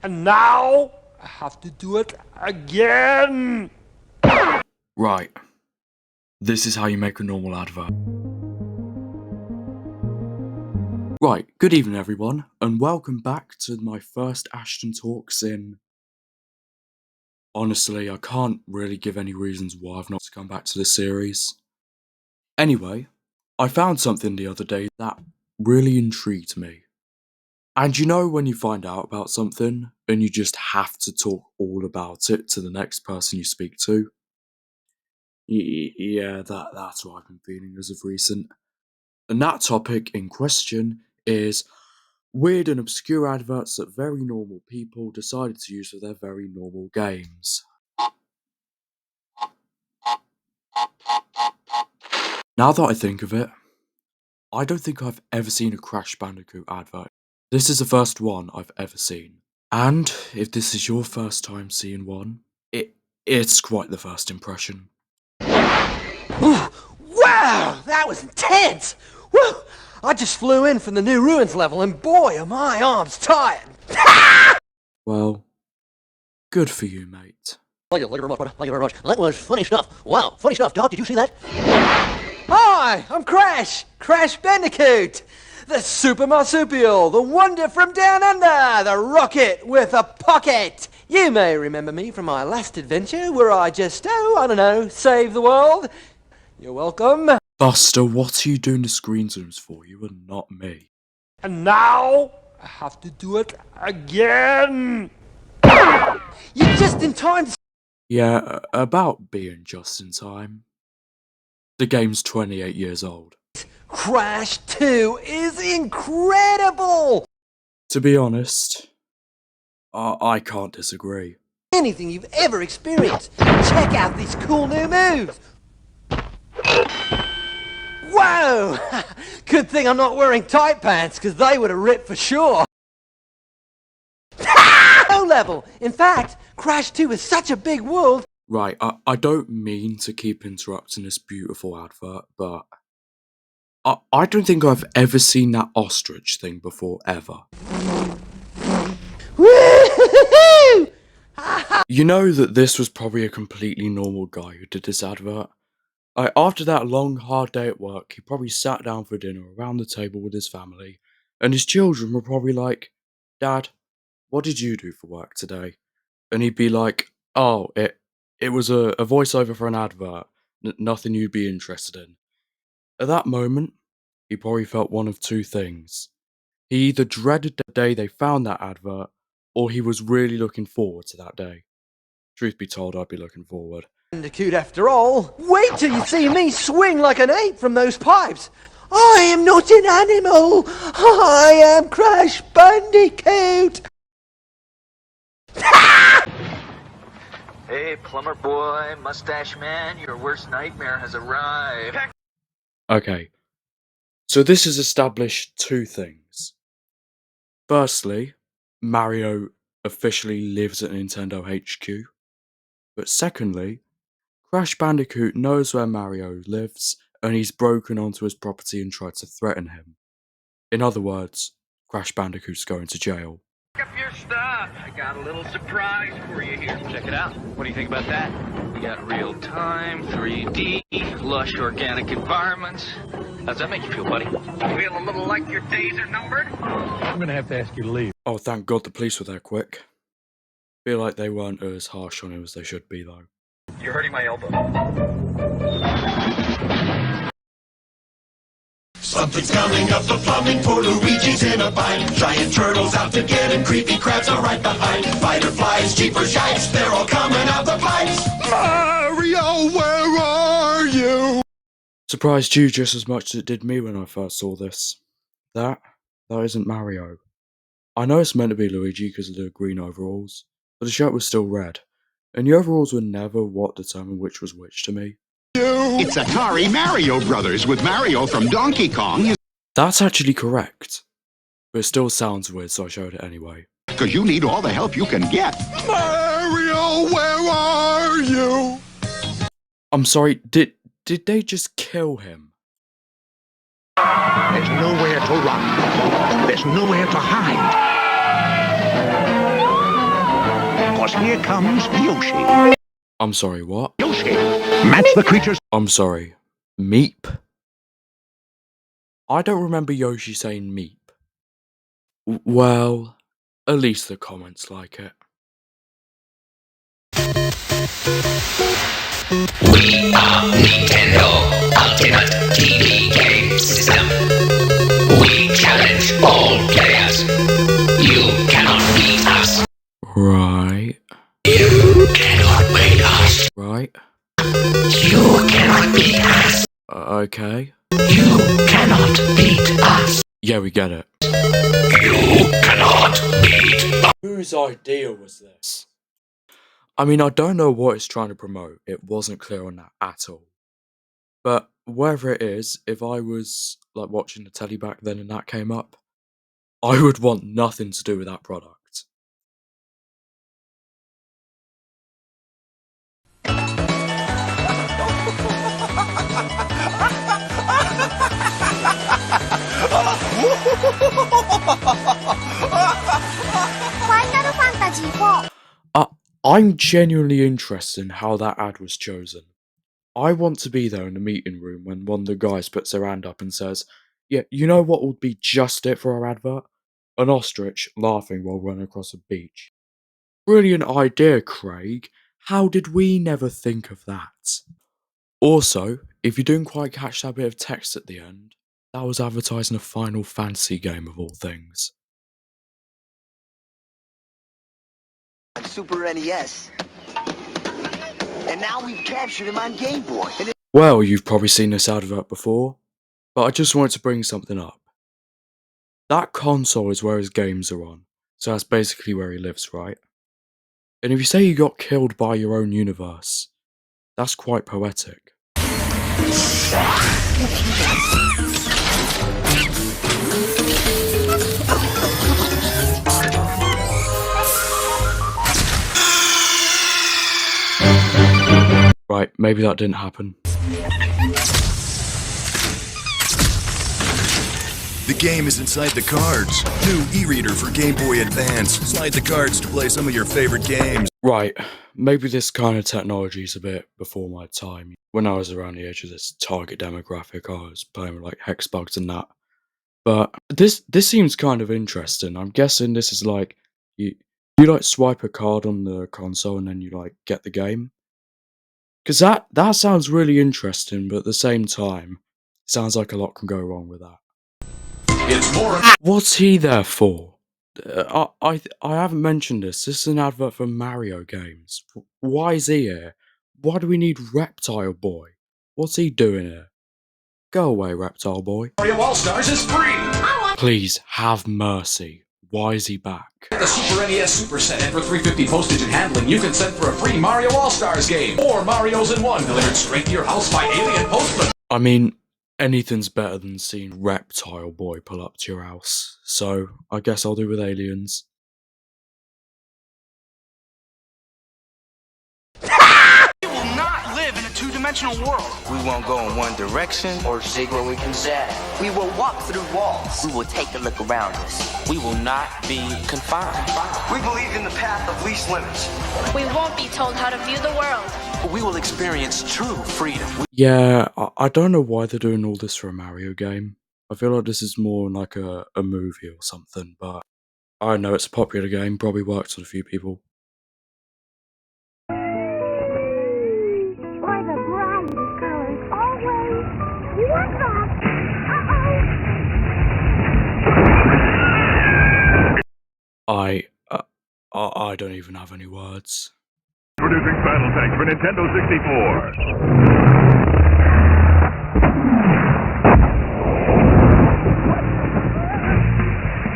And now I have to do it again. Right. This is how you make a normal advert. Right, good evening everyone, and welcome back to my first Ashton Talks in... Honestly, I can't really give any reasons why I've not come back to this series. Anyway, I found something the other day that really intrigued me. And you know when you find out about something, and you just have to talk all about it to the next person you speak to? Yeah, that's what I've been feeling as of recent. And that topic in question is weird and obscure adverts that very normal people decided to use for their very normal games. Now that I think of it, I don't think I've ever seen a Crash Bandicoot advert. This is the first one I've ever seen. And if this is your first time seeing one, it's quite the first impression. Wow, that was intense. Woo! I just flew in from the New Ruins level and boy are my arms tired. Well, good for you, mate. Thank you very much. Thank you very much. That was funny stuff. Wow, funny stuff, Doc. Did you see that? Hi, I'm Crash Bandicoot. The super marsupial, the wonder from down under, the rocket with a pocket. You may remember me from my last adventure where I just, I don't know, saved the world. You're welcome. Buster, what are you doing the screen zooms for? You and not me. And now I have to do it again. You're just in time to... Yeah, about being just in time. The game's 28 years old. Crash 2 is incredible! To be honest, I can't disagree. Anything you've ever experienced. Check out these cool new moves. Whoa! Good thing I'm not wearing tight pants, because they would have ripped for sure. No level! In fact, Crash 2 is such a big world. Right, I don't mean to keep interrupting this beautiful advert, but I don't think I've ever seen that ostrich thing before, ever. Woo-hoo-hoo-hoo! You know that this was probably a completely normal guy who did this advert. After that long, hard day at work, he probably sat down for dinner around the table with his family, and his children were probably like, "Dad, what did you do for work today?" And he'd be like, "Oh, it was a voiceover for an advert, nothing you'd be interested in." At that moment, he probably felt one of two things. He either dreaded the day they found that advert, or he was really looking forward to that day. Truth be told, I'd be looking forward. Bandicoot after all. Wait till you see me swing like an ape from those pipes. I am not an animal. I am Crash Bandicoot. Hey, plumber boy, mustache man, your worst nightmare has arrived. Okay, so this has established two things. Firstly, Mario officially lives at Nintendo HQ. But secondly, Crash Bandicoot knows where Mario lives, and he's broken onto his property and tried to threaten him. In other words, Crash Bandicoot's going to jail. Pick up your stuff. I got a little surprise for you here. Check it out. What do you think about that? We got real-time, 3D, lush organic environments. How's that make you feel, buddy? Feel a little like your days are numbered? I'm gonna have to ask you to leave. Oh, thank God the police were there quick. Feel like they weren't as harsh on him as they should be, though. You're hurting my elbow. Something's coming up the plumbing, poor Luigi's in a bind. Giant turtles out to get him, creepy crabs are right behind. Fighter flies, cheaper shipes, they're all coming out the pipes. Mario, where are you? Surprised you just as much as it did me when I first saw this. That isn't Mario. I know it's meant to be Luigi because of the green overalls, but the shirt was still red, and the overalls were never what determined which was which to me. It's Atari Mario Brothers with Mario from Donkey Kong. That's actually correct, but it still sounds weird, so I showed it anyway. Because you need all the help you can get. Mario, where are you? I'm sorry, did they just kill him? There's nowhere to run. There's nowhere to hide. because here comes Yoshi. I'm sorry, what? Yoshi, match the creature's... I'm sorry, Meep? I don't remember Yoshi saying Meep. Well, at least the comments like it. We are Nintendo Ultimate TV Game System. We challenge all players. You cannot beat us. Right. You cannot beat us. Right. You cannot beat us. Okay. You cannot beat us. Yeah, we get it. You cannot beat us. Whose idea was this? I mean, I don't know what it's trying to promote. It wasn't clear on that at all. But wherever it is, if I was like watching the telly back then and that came up, I would want nothing to do with that product. Final Fantasy IV. I'm genuinely interested in how that ad was chosen. I want to be there in the meeting room when one of the guys puts their hand up and says, yeah, you know what would be just it for our advert? An ostrich laughing while running across a beach. Brilliant idea, Craig. How did we never think of that? Also, if you didn't quite catch that bit of text at the end, that was advertising a Final Fantasy game of all things. Super NES. And now we've captured him on Game Boy. Well, you've probably seen this advert before, but I just wanted to bring something up. That console is where his games are on, so that's basically where he lives, right? And if you say you got killed by your own universe, that's quite poetic. Right, maybe that didn't happen. The game is inside the cards. New e-reader for Game Boy Advance. Slide the cards to play some of your favorite games. Right, maybe this kind of technology is a bit before my time. When I was around the age of this target demographic, I was playing with like hex bugs and that. But this seems kind of interesting. I'm guessing this is like you like swipe a card on the console and then you like get the game. Cause that sounds really interesting, but at the same time, sounds like a lot can go wrong with that. It's more... What's he there for? I haven't mentioned this. This is an advert for Mario games. Why is he here? Why do we need Reptile Boy? What's he doing here? Go away, Reptile Boy. Mario All-Stars is free! Please, have mercy. Why is he back? Get the Super NES Super Set, and for $3.50 postage and handling, you can send for a free Mario All-Stars game. Or Marios in One, delivered straight to your house by alien postman. I mean, anything's better than seeing Reptile Boy pull up to your house. So, I guess I'll do with aliens. We will not live in a two-dimensional world. We won't go in one direction Or seek where we can say. We will walk through walls. We will take a look around us. We will not be confined. We believe in the path of least limits. We won't be told how to view the world. We will experience true freedom. Yeah, I don't know why they're doing all this for a Mario game. I feel like this is more like a movie or something, but I know it's a popular game, probably works on a few people. For the brightest colors always. What's up? I don't even have any words. Producing Battle Tank for Nintendo 64.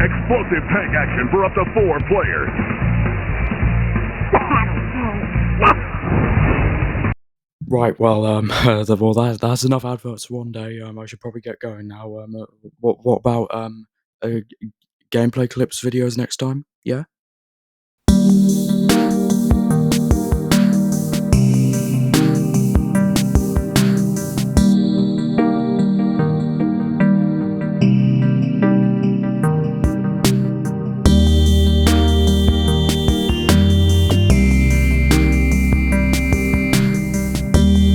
Explosive tank action for up to 4 players. Right, well, that's enough adverts for one day. I should probably get going now. What about gameplay clips videos next time? Yeah.